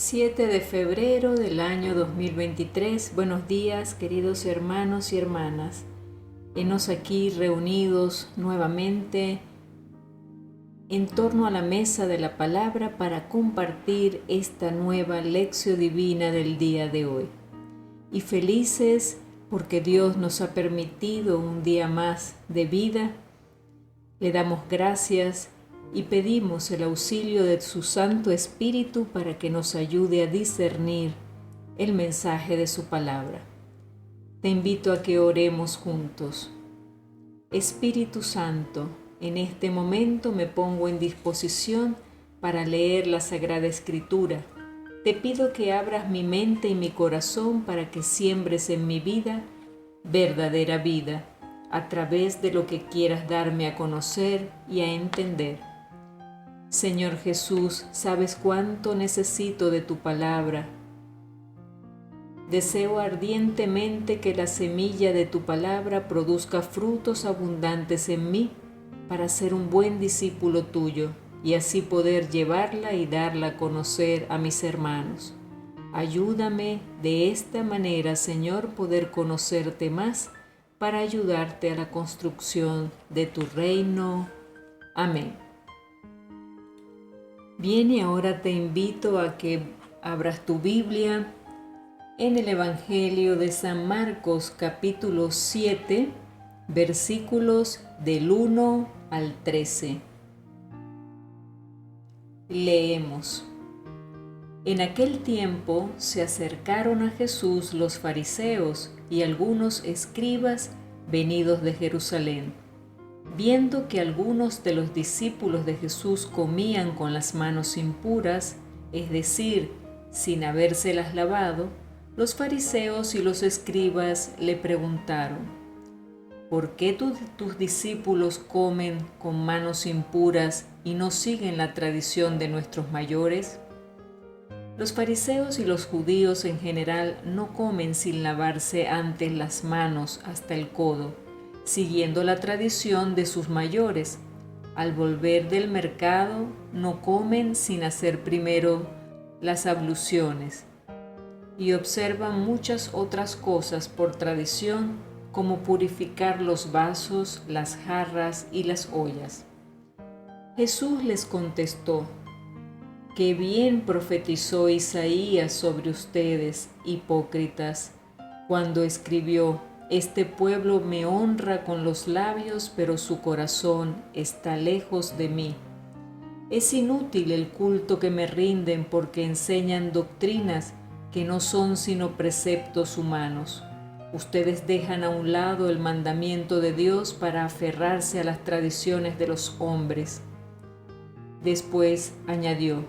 7 de febrero del año 2023. Buenos días, queridos hermanos y hermanas. Henos aquí reunidos nuevamente en torno a la mesa de la palabra para compartir esta nueva lección divina del día de hoy. Y felices porque Dios nos ha permitido un día más de vida. Le damos gracias y pedimos el auxilio de su Santo Espíritu para que nos ayude a discernir el mensaje de su palabra. Te invito a que oremos juntos. Espíritu Santo, en este momento me pongo en disposición para leer la Sagrada Escritura. Te pido que abras mi mente y mi corazón para que siembres en mi vida verdadera vida, a través de lo que quieras darme a conocer y a entender. Señor Jesús, sabes cuánto necesito de tu palabra. Deseo ardientemente que la semilla de tu palabra produzca frutos abundantes en mí para ser un buen discípulo tuyo y así poder llevarla y darla a conocer a mis hermanos. Ayúdame de esta manera, Señor, poder conocerte más para ayudarte a la construcción de tu reino. Amén. Bien, y ahora te invito a que abras tu Biblia en el Evangelio de San Marcos, capítulo 7, versículos del 1 al 13. Leemos. En aquel tiempo se acercaron a Jesús los fariseos y algunos escribas venidos de Jerusalén. Viendo que algunos de los discípulos de Jesús comían con las manos impuras, es decir, sin habérselas lavado, los fariseos y los escribas le preguntaron: ¿por qué tus discípulos comen con manos impuras y no siguen la tradición de nuestros mayores? Los fariseos y los judíos en general no comen sin lavarse antes las manos hasta el codo, siguiendo la tradición de sus mayores. Al volver del mercado, no comen sin hacer primero las abluciones, y observan muchas otras cosas por tradición, como purificar los vasos, las jarras y las ollas. Jesús les contestó: «Qué bien profetizó Isaías sobre ustedes, hipócritas, cuando escribió: Este pueblo me honra con los labios, pero su corazón está lejos de mí. Es inútil el culto que me rinden porque enseñan doctrinas que no son sino preceptos humanos. Ustedes dejan a un lado el mandamiento de Dios para aferrarse a las tradiciones de los hombres». Después añadió: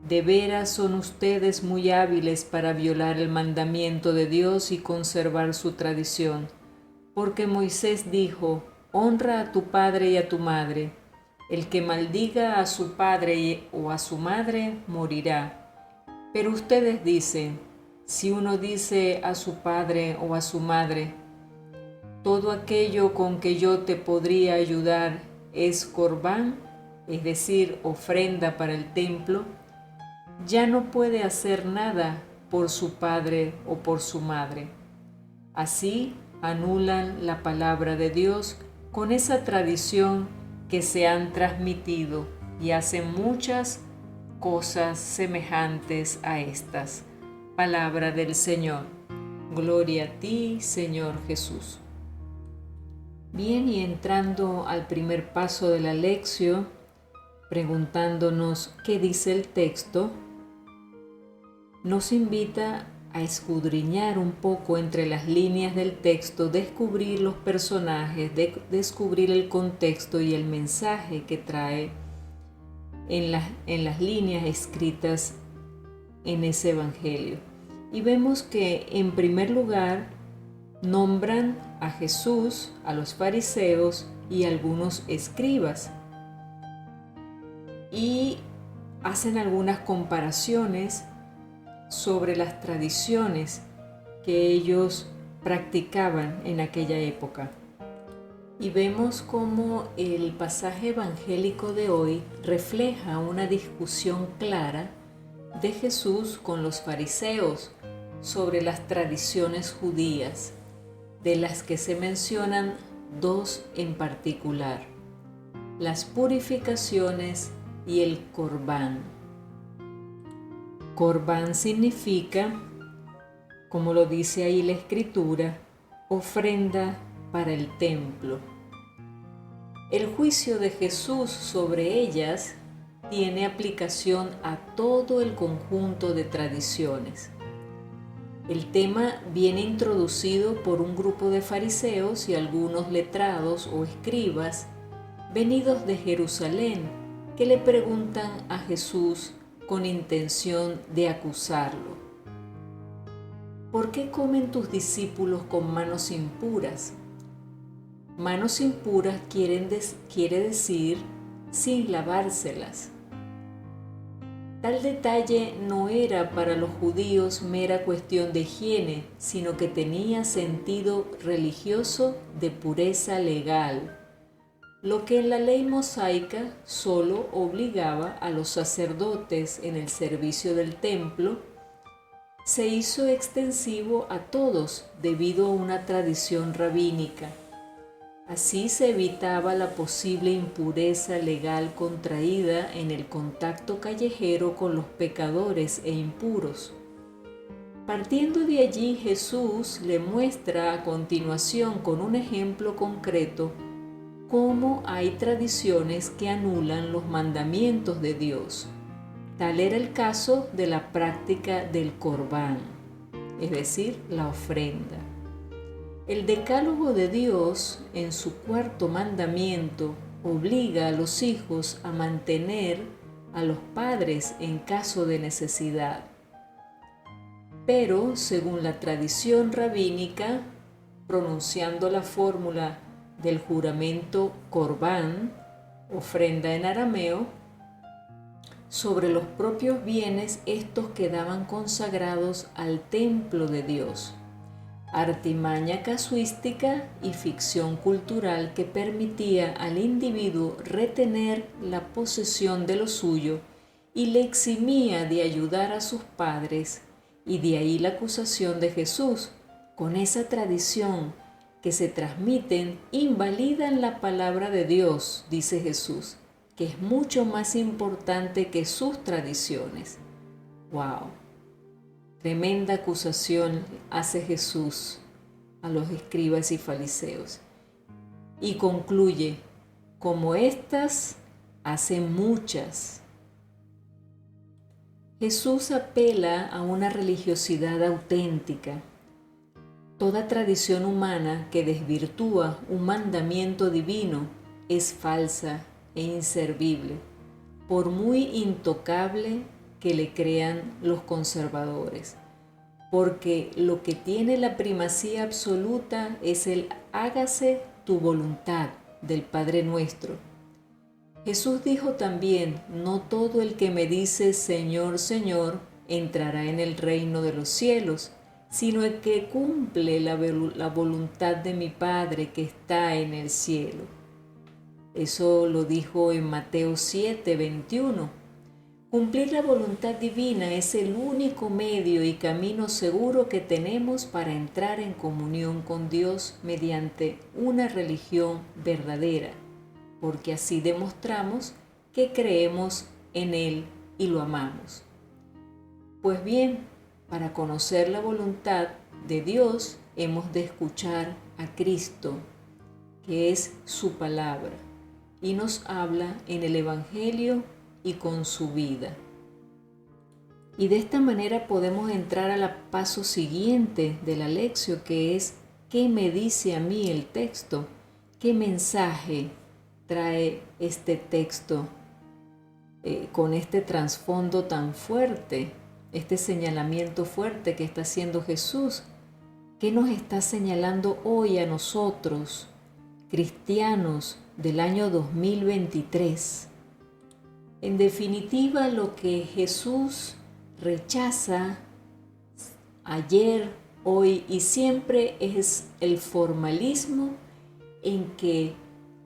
«De veras son ustedes muy hábiles para violar el mandamiento de Dios y conservar su tradición, porque Moisés dijo: honra a tu padre y a tu madre. El que maldiga a su padre o a su madre morirá. Pero ustedes dicen: si uno dice a su padre o a su madre, todo aquello con que yo te podría ayudar es corbán, es decir, ofrenda para el templo, ya no puede hacer nada por su padre o por su madre. Así anulan la palabra de Dios con esa tradición que se han transmitido y hacen muchas cosas semejantes a estas». Palabra del Señor. Gloria a ti, Señor Jesús. Bien, y entrando al primer paso de la lección, preguntándonos qué dice el texto, nos invita a escudriñar un poco entre las líneas del texto, descubrir los personajes, descubrir el contexto y el mensaje que trae en las líneas escritas en ese evangelio. Y vemos que en primer lugar nombran a Jesús, a los fariseos y a algunos escribas, y hacen algunas comparaciones sobre las tradiciones que ellos practicaban en aquella época. Y vemos cómo el pasaje evangélico de hoy refleja una discusión clara de Jesús con los fariseos sobre las tradiciones judías, de las que se mencionan dos en particular: las purificaciones y el Corbán. Corbán significa, como lo dice ahí la Escritura, ofrenda para el templo. El juicio de Jesús sobre ellas tiene aplicación a todo el conjunto de tradiciones. El tema viene introducido por un grupo de fariseos y algunos letrados o escribas venidos de Jerusalén que le preguntan a Jesús con intención de acusarlo: ¿por qué comen tus discípulos con manos impuras? Manos impuras quiere decir sin lavárselas. Tal detalle no era para los judíos mera cuestión de higiene, sino que tenía sentido religioso de pureza legal, lo que en la ley mosaica solo obligaba a los sacerdotes en el servicio del templo, se hizo extensivo a todos debido a una tradición rabínica. Así se evitaba la posible impureza legal contraída en el contacto callejero con los pecadores e impuros. Partiendo de allí, Jesús le muestra a continuación con un ejemplo concreto cómo hay tradiciones que anulan los mandamientos de Dios. Tal era el caso de la práctica del Corbán, es decir, la ofrenda. El decálogo de Dios, en su cuarto mandamiento, obliga a los hijos a mantener a los padres en caso de necesidad. Pero, según la tradición rabínica, pronunciando la fórmula del juramento Corbán, ofrenda en arameo, sobre los propios bienes, estos quedaban consagrados al templo de Dios. Artimaña casuística y ficción cultural que permitía al individuo retener la posesión de lo suyo y le eximía de ayudar a sus padres, y de ahí la acusación de Jesús: con esa tradición que se transmiten invalidan la palabra de Dios, dice Jesús, que es mucho más importante que sus tradiciones. ¡Wow! Tremenda acusación hace Jesús a los escribas y fariseos. Y concluye: como estas, hacen muchas. Jesús apela a una religiosidad auténtica. Toda tradición humana que desvirtúa un mandamiento divino es falsa e inservible, por muy intocable que le crean los conservadores, porque lo que tiene la primacía absoluta es el hágase tu voluntad del Padre nuestro. Jesús dijo también: no todo el que me dice Señor, Señor, entrará en el reino de los cielos, sino el que cumple la voluntad de mi Padre que está en el cielo. Eso lo dijo en Mateo 7:21. Cumplir la voluntad divina es el único medio y camino seguro que tenemos para entrar en comunión con Dios mediante una religión verdadera, porque así demostramos que creemos en Él y lo amamos. Pues bien, para conocer la voluntad de Dios hemos de escuchar a Cristo, que es su palabra, y nos habla en el Evangelio y con su vida. Y de esta manera podemos entrar al paso siguiente de la lección, que es: ¿qué me dice a mí el texto? ¿Qué mensaje trae este texto con este trasfondo tan fuerte, este señalamiento fuerte que está haciendo Jesús? ¿Qué nos está señalando hoy a nosotros, cristianos del año 2023? En definitiva, lo que Jesús rechaza ayer, hoy y siempre es el formalismo en que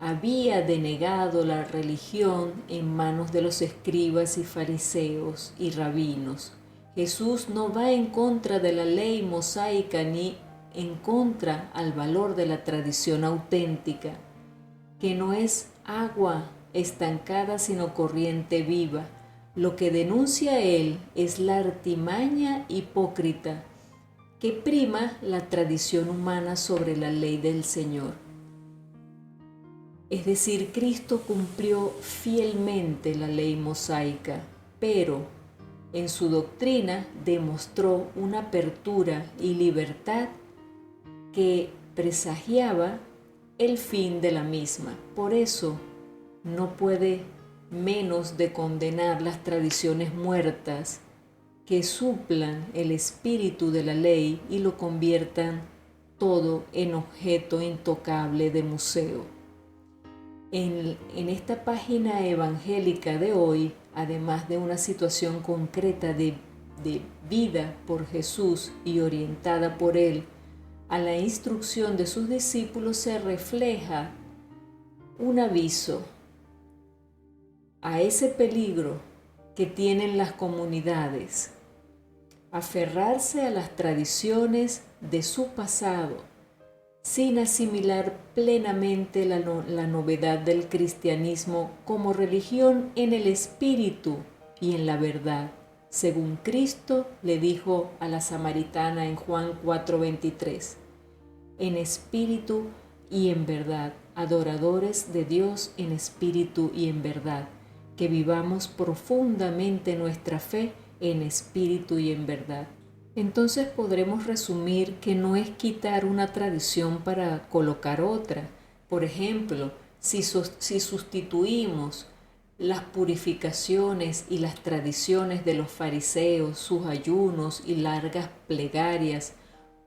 había denegado la religión en manos de los escribas y fariseos y rabinos. Jesús no va en contra de la ley mosaica ni en contra al valor de la tradición auténtica, que no es agua estancada sino corriente viva. Lo que denuncia él es la artimaña hipócrita que prima la tradición humana sobre la ley del Señor. Es decir, Cristo cumplió fielmente la ley mosaica, pero en su doctrina demostró una apertura y libertad que presagiaba el fin de la misma. Por eso no puede menos de condenar las tradiciones muertas que suplan el espíritu de la ley y lo conviertan todo en objeto intocable de museo. En esta página evangélica de hoy, además de una situación concreta de vida por Jesús y orientada por Él a la instrucción de sus discípulos, se refleja un aviso a ese peligro que tienen las comunidades: aferrarse a las tradiciones de su pasado sin asimilar plenamente la novedad del cristianismo como religión en el espíritu y en la verdad, según Cristo le dijo a la samaritana en Juan 4:23, en espíritu y en verdad, adoradores de Dios en espíritu y en verdad, que vivamos profundamente nuestra fe en espíritu y en verdad. Entonces podremos resumir que no es quitar una tradición para colocar otra. Por ejemplo, si sustituimos las purificaciones y las tradiciones de los fariseos, sus ayunos y largas plegarias,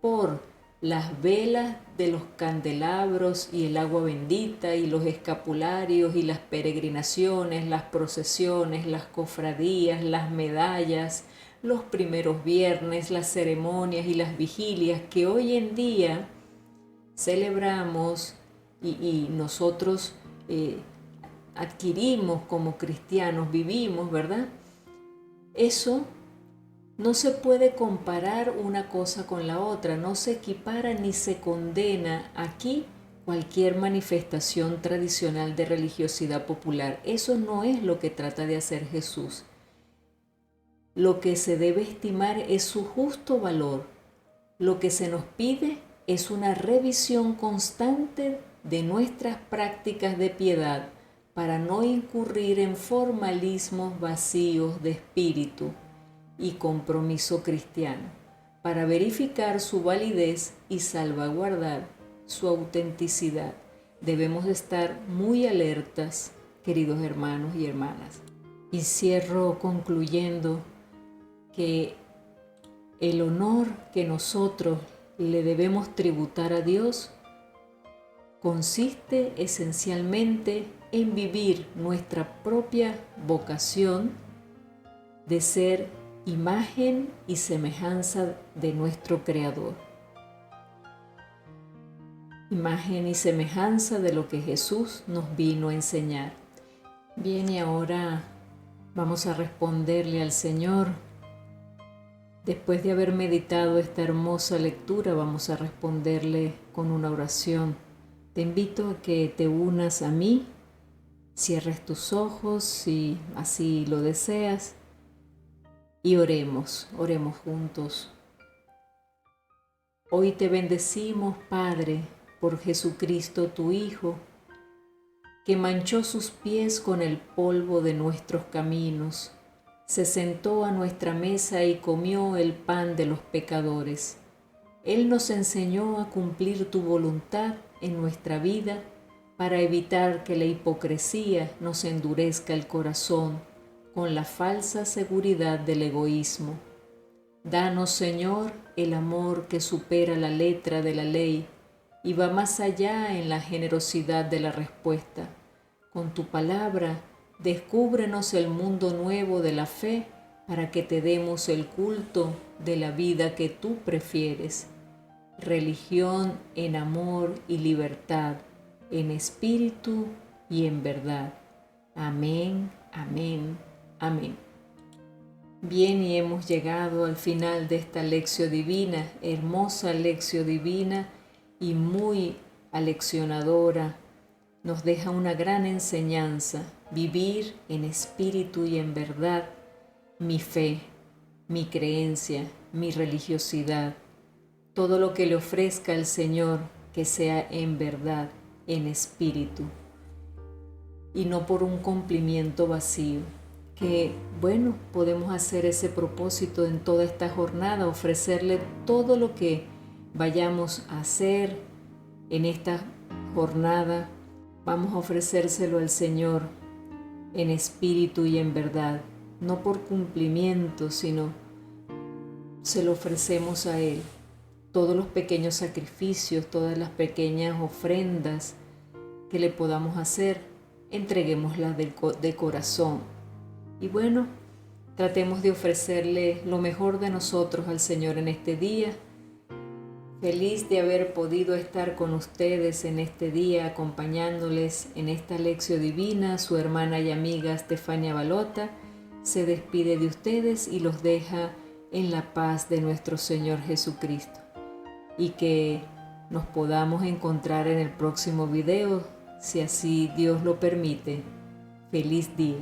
por las velas de los candelabros y el agua bendita y los escapularios y las peregrinaciones, las procesiones, las cofradías, las medallas, los primeros viernes, las ceremonias y las vigilias que hoy en día celebramos y nosotros adquirimos como cristianos, vivimos, ¿verdad? Eso no se puede comparar una cosa con la otra, no se equipara ni se condena aquí cualquier manifestación tradicional de religiosidad popular. Eso no es lo que trata de hacer Jesús. Lo que se debe estimar es su justo valor. Lo que se nos pide es una revisión constante de nuestras prácticas de piedad para no incurrir en formalismos vacíos de espíritu y compromiso cristiano, para verificar su validez y salvaguardar su autenticidad. Debemos de estar muy alertas, queridos hermanos y hermanas. Y cierro concluyendo que el honor que nosotros le debemos tributar a Dios consiste esencialmente en vivir nuestra propia vocación de ser imagen y semejanza de nuestro Creador. Imagen y semejanza de lo que Jesús nos vino a enseñar. Bien, y ahora vamos a responderle al Señor. Después de haber meditado esta hermosa lectura, vamos a responderle con una oración. Te invito a que te unas a mí, cierres tus ojos si así lo deseas y oremos juntos. Hoy te bendecimos, Padre, por Jesucristo tu Hijo, que manchó sus pies con el polvo de nuestros caminos, se sentó a nuestra mesa y comió el pan de los pecadores. Él nos enseñó a cumplir tu voluntad en nuestra vida para evitar que la hipocresía nos endurezca el corazón con la falsa seguridad del egoísmo. Danos, Señor, el amor que supera la letra de la ley y va más allá en la generosidad de la respuesta. Con tu palabra, descúbrenos el mundo nuevo de la fe para que te demos el culto de la vida que tú prefieres. Religión en amor y libertad, en espíritu y en verdad. Amén, amén, amén. Bien, y hemos llegado al final de esta lección divina, hermosa lección divina y muy aleccionadora. Nos deja una gran enseñanza, vivir en espíritu y en verdad mi fe, mi creencia, mi religiosidad. Todo lo que le ofrezca al Señor, que sea en verdad, en espíritu, y no por un cumplimiento vacío. Que, bueno, podemos hacer ese propósito en toda esta jornada, ofrecerle todo lo que vayamos a hacer en esta jornada. Vamos a ofrecérselo al Señor en espíritu y en verdad, no por cumplimiento, sino se lo ofrecemos a Él. Todos los pequeños sacrificios, todas las pequeñas ofrendas que le podamos hacer, entreguémoslas de corazón. Y bueno, tratemos de ofrecerle lo mejor de nosotros al Señor en este día. Feliz de haber podido estar con ustedes en este día, acompañándoles en esta lección divina. Su hermana y amiga Estefania Balota se despide de ustedes y los deja en la paz de nuestro Señor Jesucristo. Y que nos podamos encontrar en el próximo video, si así Dios lo permite. Feliz día.